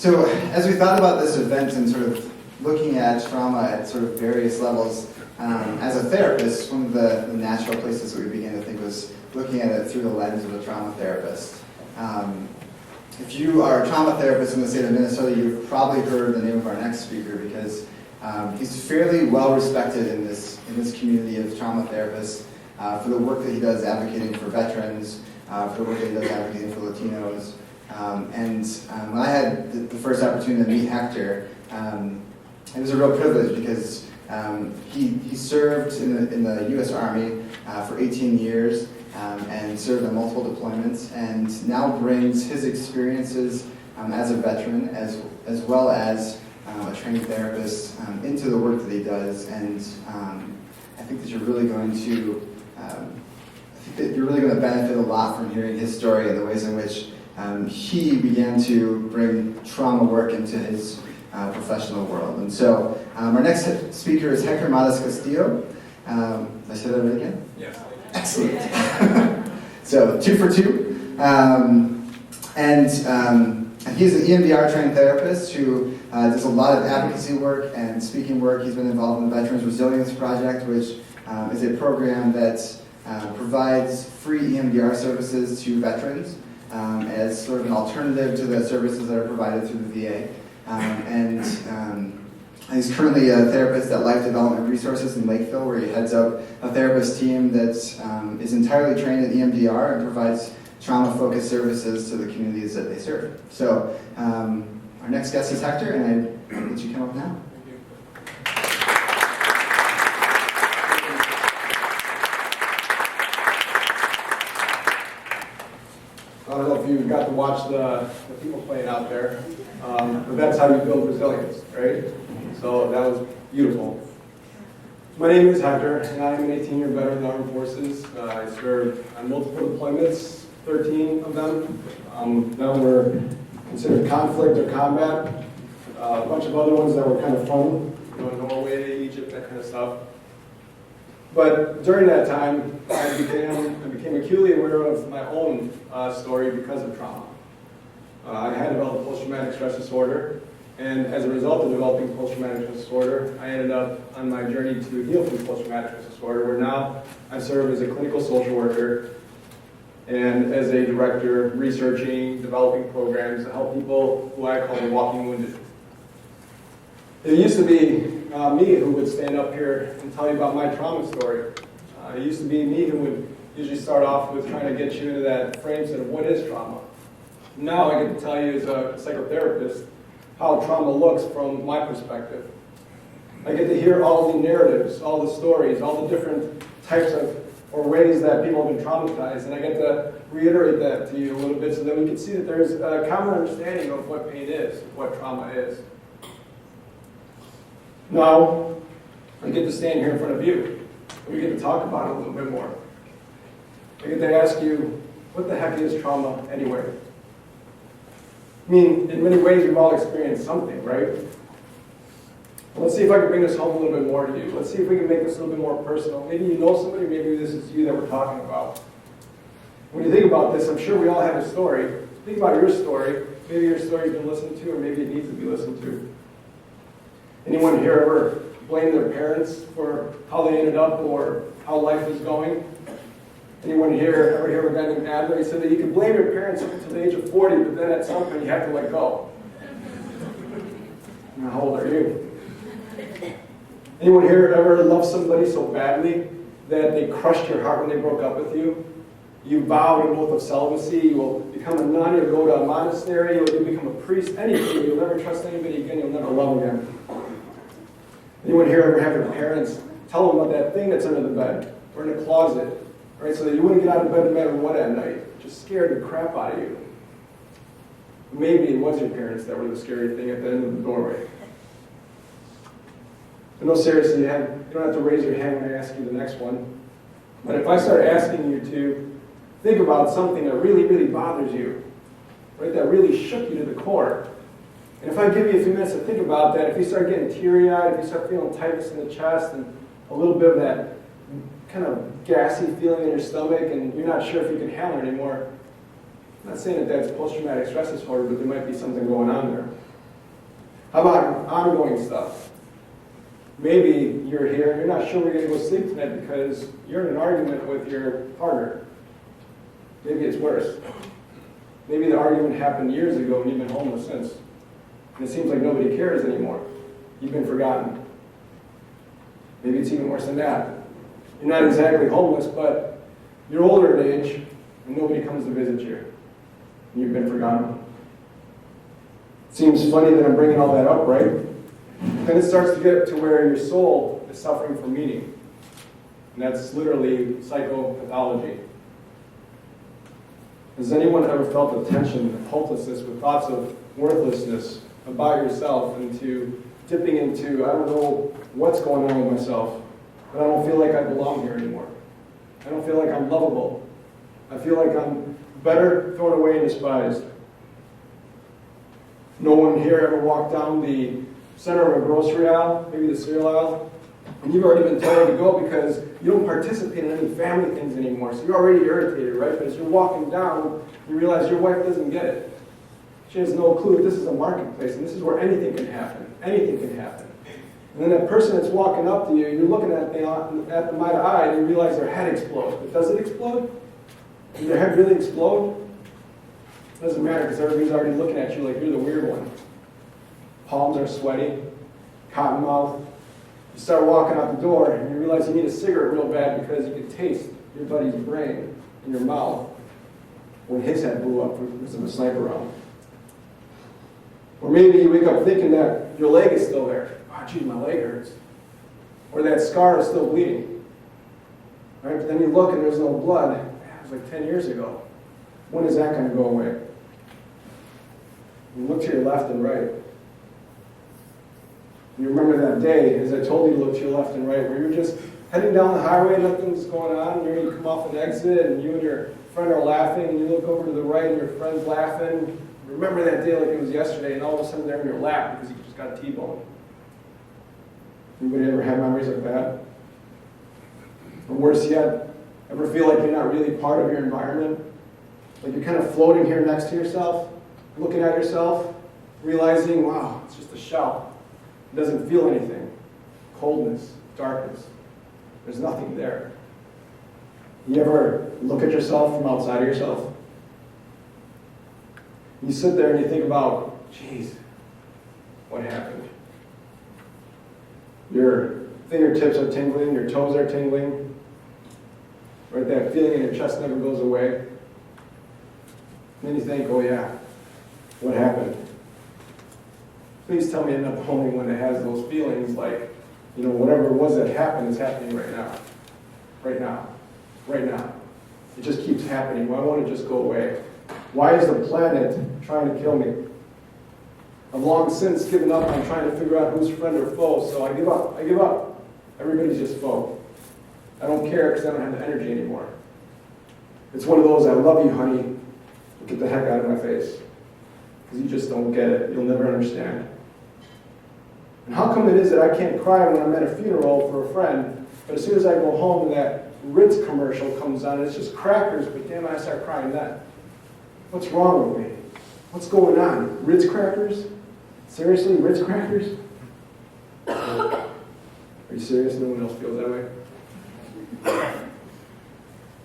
So as we thought about this event and sort of looking at trauma at sort of various levels, as a therapist, one of the natural places that we began to think was looking at it through the lens of a trauma therapist. If you are a trauma therapist in the state of Minnesota, you've probably heard the name of our next speaker because he's fairly well respected in this community of trauma therapists for the work that he does advocating for veterans, for the work that he does advocating for Latinos. When I had the first opportunity to meet Hector, it was a real privilege because he served in the U.S. Army for 18 years and served on multiple deployments, and now brings his experiences as a veteran as well as a trained therapist into the work that he does. And I think that you're really going to benefit a lot from hearing his story and the ways in which he began to bring trauma work into his professional world. And so our next speaker is Hector Matascastillo. Did I say that right again? Yes. Excellent. So 2 for 2. And he's an EMDR trained therapist who does a lot of advocacy work and speaking work. He's been involved in the Veterans Resilience Project, which is a program that provides free EMDR services to veterans as sort of an alternative to the services that are provided through the VA. He's currently a therapist at Life Development Resources in Lakeville, where he heads up a therapist team that is entirely trained in EMDR and provides trauma-focused services to the communities that they serve. So our next guest is Hector, and I'll let you come up now. I don't know if you got to watch the people playing out there, but that's how you build resilience, right? So that was beautiful. My name is Hector, and I am an 18-year veteran of the Armed Forces. I served on multiple deployments, 13 of them. None were considered conflict or combat. A bunch of other ones that were kind of fun, Norway, Egypt, that kind of stuff. But during that time, I became acutely aware of my own story because of trauma. I had developed post-traumatic stress disorder, and as a result of developing post-traumatic stress disorder, I ended up on my journey to heal from post-traumatic stress disorder, where now I serve as a clinical social worker and as a director researching, developing programs to help people who I call the walking wounded. It used to be me who would stand up here and tell you about my trauma story. It used to be me who would usually start off with trying to get you into that frame set of what is trauma. Now I get to tell you as a psychotherapist how trauma looks from my perspective. I get to hear all the narratives, all the stories, all the different types of or ways that people have been traumatized, and I get to reiterate that to you a little bit so that we can see that there's a common understanding of what pain is, what trauma is. Now, I get to stand here in front of you, and we get to talk about it a little bit more. I get to ask you, what the heck is trauma anyway? I mean, in many ways, we've all experienced something, right? Let's see if I can bring this home a little bit more to you. Let's see if we can make this a little bit more personal. Maybe you know somebody, maybe this is you that we're talking about. When you think about this, I'm sure we all have a story. Think about your story. Maybe your story's been listened to, or maybe it needs to be listened to. Anyone here ever blame their parents for how they ended up or how life is going? Anyone here ever hear a guy named Adler? He said that you can blame your parents up until the age of 40, but then at some point you have to let go. Now, how old are you? Anyone here ever loved somebody so badly that they crushed your heart when they broke up with you? You vowed an oath of celibacy, you will become a nun, you'll go to a monastery, you'll become a priest, anything, you'll never trust anybody again, you'll never love again. Anyone here ever have your parents tell them about that thing that's under the bed or in the closet, right? So that you wouldn't get out of bed no matter what at night, just scared the crap out of you. Maybe it was your parents that were the scary thing at the end of the doorway. But no, seriously, you don't have to raise your hand when I ask you the next one. But if I start asking you to think about something that really, really bothers you, right, that really shook you to the core, and if I give you a few minutes to think about that, if you start getting teary-eyed, if you start feeling tightness in the chest and a little bit of that kind of gassy feeling in your stomach and you're not sure if you can handle it anymore, I'm not saying that that's post-traumatic stress disorder, but there might be something going on there. How about ongoing stuff? Maybe you're here and you're not sure we're going to go sleep tonight because you're in an argument with your partner. Maybe it's worse. Maybe the argument happened years ago and you've been homeless since. And it seems like nobody cares anymore. You've been forgotten. Maybe it's even worse than that. You're not exactly homeless, but you're older in age and nobody comes to visit you. And you've been forgotten. Seems funny that I'm bringing all that up, right? Then it starts to get to where your soul is suffering from meaning. And that's literally psychopathology. Has anyone ever felt the tension of hopelessness with thoughts of worthlessness about yourself into dipping into, I don't know what's going on with myself, but I don't feel like I belong here anymore. I don't feel like I'm lovable. I feel like I'm better thrown away and despised. No one here ever walked down the center of a grocery aisle, maybe the cereal aisle, and you've already been told to go because you don't participate in any family things anymore, so you're already irritated, right? But as you're walking down, you realize your wife doesn't get it. She has no clue that this is a marketplace, and this is where anything can happen. Anything can happen. And then that person that's walking up to you, you're looking at them eye to eye, and you realize their head explodes. But does it explode? Does their head really explode? It doesn't matter because everybody's already looking at you like you're the weird one. Palms are sweaty, cotton mouth. You start walking out the door and you realize you need a cigarette real bad because you can taste your buddy's brain in your mouth when his head blew up because of a sniper round. Or maybe you wake up thinking that your leg is still there. Oh, geez, my leg hurts. Or that scar is still bleeding. Right? But then you look and there's no blood. It was like 10 years ago. When is that going to go away? You look to your left and right. You remember that day, as I told you to look to your left and right, where you're just heading down the highway, nothing's going on, and you come off an exit, and you and your friend are laughing, and you look over to the right, and your friend's laughing. Remember that day like it was yesterday, and all of a sudden they're in your lap because you just got a T-bone. Anybody ever have memories like that? Or worse yet, ever feel like you're not really part of your environment? Like you're kind of floating here next to yourself, looking at yourself, realizing, wow, it's just a shell. It doesn't feel anything. Coldness, darkness. There's nothing there. You ever look at yourself from outside of yourself? You sit there and you think about, geez, what happened? Your fingertips are tingling, your toes are tingling. Right, that feeling in your chest never goes away. And then you think, oh yeah, what happened? Please tell me I'm not the only one that has those feelings like, you know, whatever it was that happened is happening right now. Right now. Right now. It just keeps happening. Why won't it just go away? Why is the planet trying to kill me? I've long since given up on trying to figure out who's friend or foe, so I give up. I give up. Everybody's just foe. I don't care because I don't have the energy anymore. It's one of those, I love you, honey, but get the heck out of my face. Because you just don't get it. You'll never understand. And how come it is that I can't cry when I'm at a funeral for a friend, but as soon as I go home and that Ritz commercial comes on, and it's just crackers, but damn it, I start crying then. What's wrong with me? What's going on? Ritz crackers? Seriously, Ritz crackers? Are you serious? No one else feels that way?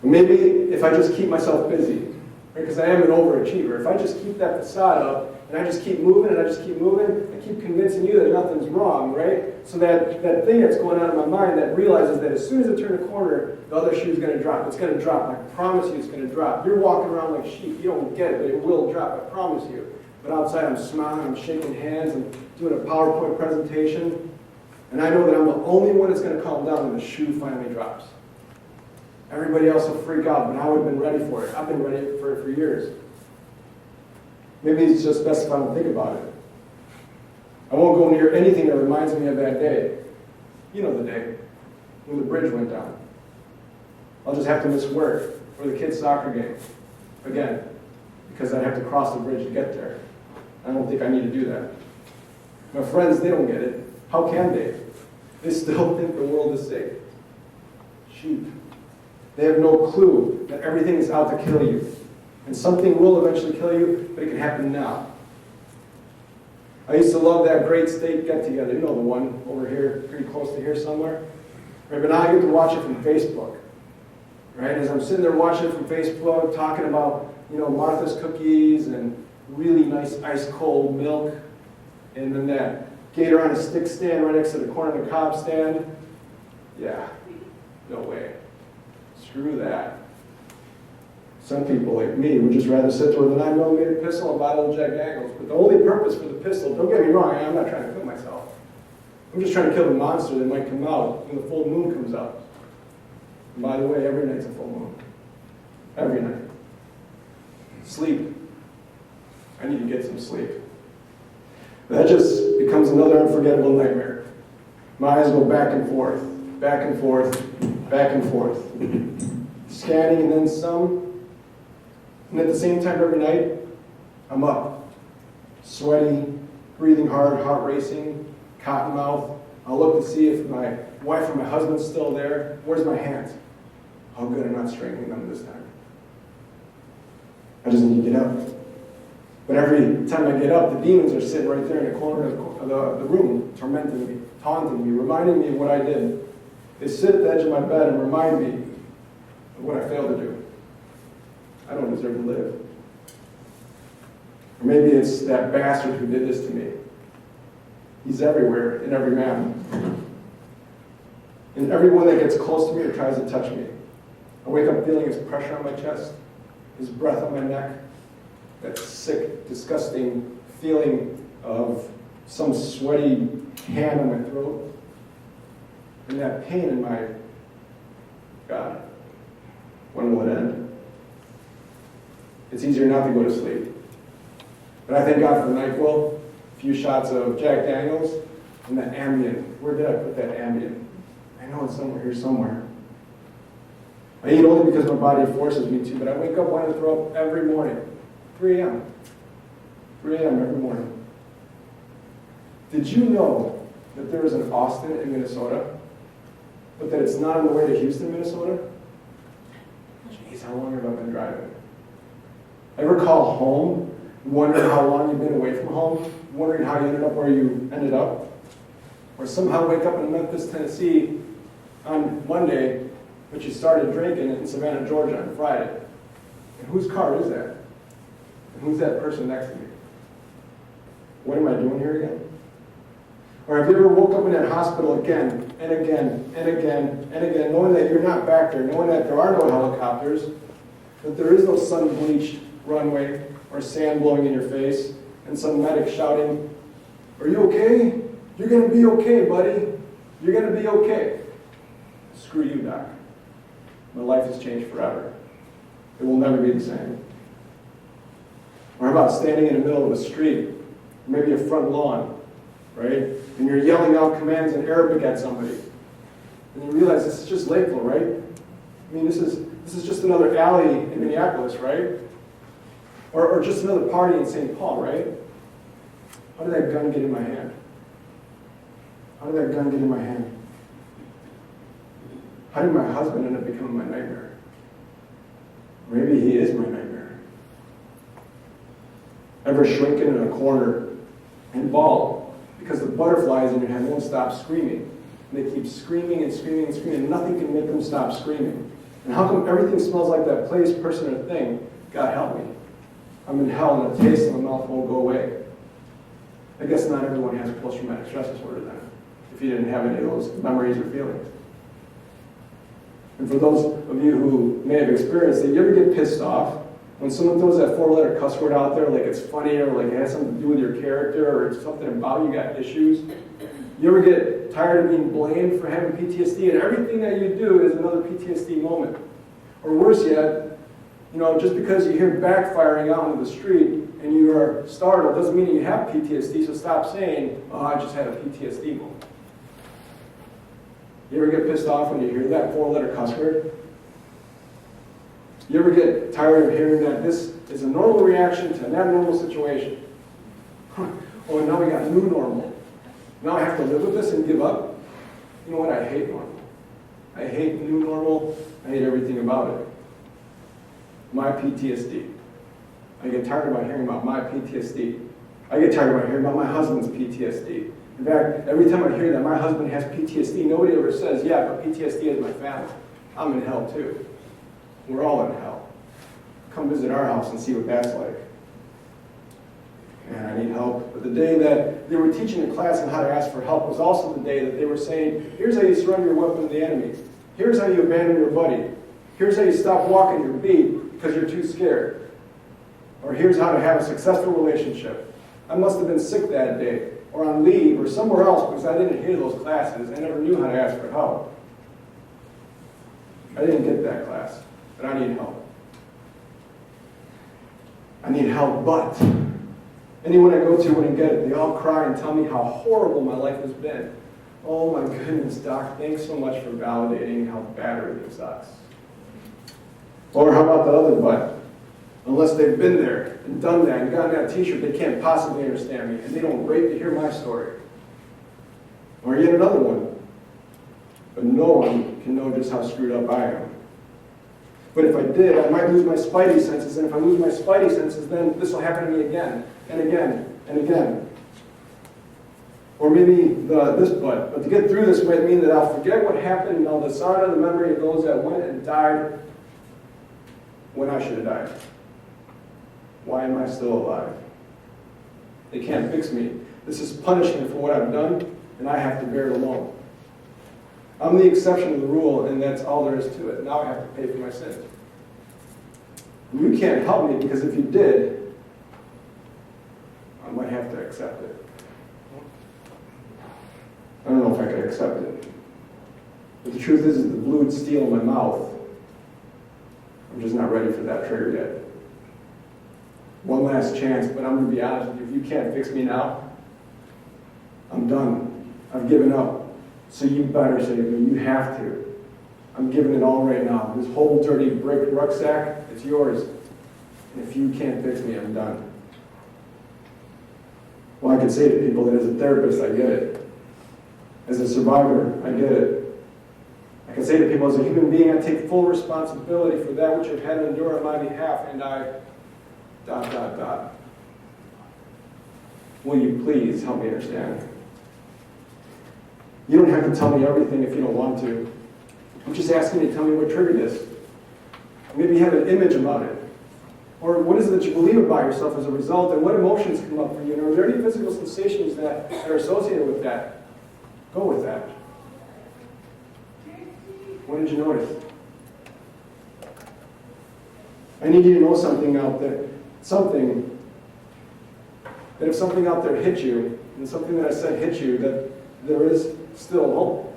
Or maybe if I just keep myself busy, because I am an overachiever, if I just keep that facade up, and I just keep moving, and I just keep moving, I keep convincing you that nothing's wrong, right? So that thing that's going on in my mind that realizes that as soon as I turn a corner, the other shoe's going to drop. It's going to drop. I promise you it's going to drop. You're walking around like sheep. You don't get it, but it will drop. I promise you. But outside I'm smiling, I'm shaking hands, I'm doing a PowerPoint presentation, and I know that I'm the only one that's going to calm down when the shoe finally drops. Everybody else will freak out, but I would have been ready for it. I've been ready for it for years. Maybe it's just best if I don't think about it. I won't go near anything that reminds me of that day. You know the day when the bridge went down. I'll just have to miss work or the kids' soccer game again because I'd have to cross the bridge to get there. I don't think I need to do that. My friends, they don't get it. How can they? They still think the world is safe. Sheep. They have no clue that everything is out to kill you. And something will eventually kill you, but it can happen now. I used to love that great state get-together. You know the one over here, pretty close to here somewhere. Right, but now I get to watch it from Facebook. Right, as I'm sitting there watching it from Facebook, talking about, Martha's cookies and really nice ice-cold milk, and then that gator on a stick stand right next to the corner of the cob stand. Yeah, no way. Screw that. Some people, like me, would just rather sit there with a 9mm pistol and buy little Jack Daniels. But the only purpose for the pistol, don't get me wrong, I'm not trying to kill myself. I'm just trying to kill the monster that might come out when the full moon comes up. And by the way, every night's a full moon. Every night. Sleep. I need to get some sleep. That just becomes another unforgettable nightmare. My eyes go back and forth, back and forth, back and forth. Scanning and then some. And at the same time every night, I'm up. Sweaty, breathing hard, heart racing, cotton mouth. I'll look to see if my wife or my husband's still there. Where's my hands? Oh good, I'm not strangling them this time. I just need to get up. But every time I get up, the demons are sitting right there in the corner of the room, tormenting me, taunting me, reminding me of what I did. They sit at the edge of my bed and remind me of what I failed to do. I don't deserve to live. Or maybe it's that bastard who did this to me. He's everywhere, in every man. And everyone that gets close to me or tries to touch me. I wake up feeling his pressure on my chest, his breath on my neck, that sick, disgusting feeling of some sweaty hand on my throat, and that pain in my, God, when will it end? It's easier not to go to sleep. But I thank God for the NyQuil, a few shots of Jack Daniels, and that Ambien. Where did I put that Ambien? I know it's somewhere here somewhere. I eat only because my body forces me to, but I wake up wanting to throw up every morning. 3 a.m. 3 a.m. every morning. Did you know that there is an Austin in Minnesota, but that it's not on the way to Houston, Minnesota? Jeez, how long have I been driving? Ever call home, wondering how long you've been away from home, wondering how you ended up where you ended up? Or somehow wake up in Memphis, Tennessee on Monday, but you started drinking in Savannah, Georgia on Friday. And whose car is that? And who's that person next to me? What am I doing here again? Or have you ever woke up in that hospital again and again and again and again, knowing that you're not back there, knowing that there are no helicopters, that there is no sun-bleached runway or sand blowing in your face, and some medic shouting, "Are you okay? You're going to be okay, buddy. You're going to be okay." Screw you, doc. My life has changed forever. It will never be the same. Or how about standing in the middle of a street, maybe a front lawn, right? And you're yelling out commands in Arabic at somebody. And you realize this is just Lakeville, right? I mean, this is just another alley in Minneapolis, right? Or just another party in St. Paul, right? How did that gun get in my hand? How did that gun get in my hand? How did my husband end up becoming my nightmare? Maybe he is my nightmare. Ever shrinking in a corner and bald because the butterflies in your head won't stop screaming. And they keep screaming and screaming and screaming, and nothing can make them stop screaming. And how come everything smells like that place, person, or thing? God help me. I'm in hell and the taste in my mouth won't go away. I guess not everyone has post-traumatic stress disorder then, if you didn't have any of those memories or feelings. And for those of you who may have experienced it, you ever get pissed off when someone throws that 4-letter cuss word out there, like it's funny or like it has something to do with your character or it's something about you got issues? You ever get tired of being blamed for having PTSD and everything that you do is another PTSD moment? Or worse yet, just because you hear backfiring out into the street and you are startled doesn't mean you have PTSD, so stop saying, "Oh, I just had a PTSD moment." You ever get pissed off when you hear that 4-letter cuss word? You ever get tired of hearing that this is a normal reaction to an abnormal situation? Oh, and now we got new normal. Now I have to live with this and give up? You know what? I hate normal. I hate new normal. I hate everything about it. My PTSD. I get tired about hearing about my PTSD. I I get tired when I hear about my husband's PTSD. In fact, every time I hear that my husband has PTSD, nobody ever says, yeah, but PTSD is my family. I'm in hell too. We're all in hell. Come visit our house and see what that's like. And I need help. But the day that they were teaching a class on how to ask for help was also the day that they were saying, here's how you surrender your weapon to the enemy. Here's how you abandon your buddy. Here's how you stop walking your beat because you're too scared. Or here's how to have a successful relationship. I must have been sick that day, or on leave, or somewhere else because I didn't hear those classes. I never knew how to ask for help. I didn't get that class, but I need help. I need help, but anyone I go to wouldn't get it. They all cry and tell me how horrible my life has been. Oh my goodness, Doc, thanks so much for validating how bad everything sucks. Or how about the other but? Unless they've been there and done that and gotten that t-shirt, they can't possibly understand me, and they don't wait to hear my story. Or yet another one. But no one can know just how screwed up I am. But if I did, I might lose my spidey senses, and if I lose my spidey senses, then this will happen to me again, and again, and again. Or maybe this but to get through this might mean that I'll forget what happened, and I'll dishonor the memory of those that went and died when I should have died. Why am I still alive? They can't fix me. This is punishment for what I've done, and I have to bear it alone. I'm the exception to the rule, and that's all there is to it. Now I have to pay for my sins. You can't help me, because if you did, I might have to accept it. I don't know if I could accept it. But the truth is, the blued steel in my mouth, I'm just not ready for that trigger yet. One last chance, but I'm going to be honest with you. If you can't fix me now, I'm done. I've given up. So you better save me. You have to. I'm giving it all right now. This whole dirty brick rucksack, it's yours. And if you can't fix me, I'm done. Well, I could say to people that as a therapist, I get it. As a survivor, I get it. I can say to people, as a human being, I take full responsibility for that which I've had to endure on my behalf, and I... ... Will you please help me understand? You don't have to tell me everything if you don't want to. I'm just asking you to tell me what triggered this. Maybe you have an image about it. Or what is it that you believe about yourself as a result, and what emotions come up for you? And are there any physical sensations that are associated with that? Go with that. What did you notice? I need you to know something out there. That if something out there hit you, and something that I said hit you, that there is still hope.